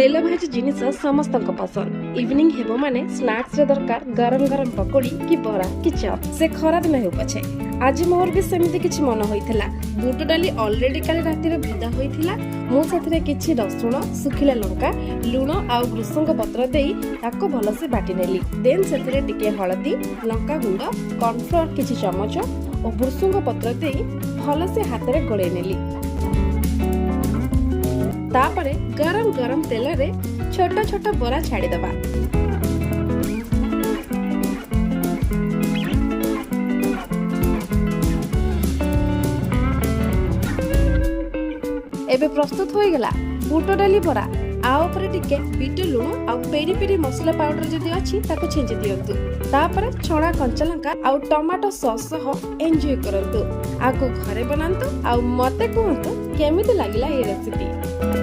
तेल भाजी जिनिस समस्त पसंद। इवनिंग हेबो माने स्नैक्स रे दरकार गरम गरम पकोड़ी कि बरा कि चप। से खरा दिन हो पछे आज मोर भी सेमिति किछि मन होइथिला। बुट डाली ऑलरेडी काली राती रे भिदा होइथिला। मु सेथरे किछि रसुण, सुखिला लंका, लूण आ भृसंग पत्र देई ताको भलसे बाटी नेली। देन सेथरे टिके हळदी, लंका गुंड, कॉर्नफ्लोर किछि चमच और भृसंग पत्र देई भलसे हाथ रे गोळे नेली। तापरे गरम गरम तेल रे छोटा छोटा बरा छाड़ी दबा। एबे प्रस्तुत हो गला बुट डाली बरा। आ ऊपर टिके बीट लूण आ पेरी पेरी मसला पाउडर जदी अछि ताको छेंची दियंतु। तापर छणा कंचा लंका आ टमाटो सॉस सह एन्जॉय करंतु। आको घरे बनांतु आ मते कहंतु केमिति लागिला ए रेसिपी।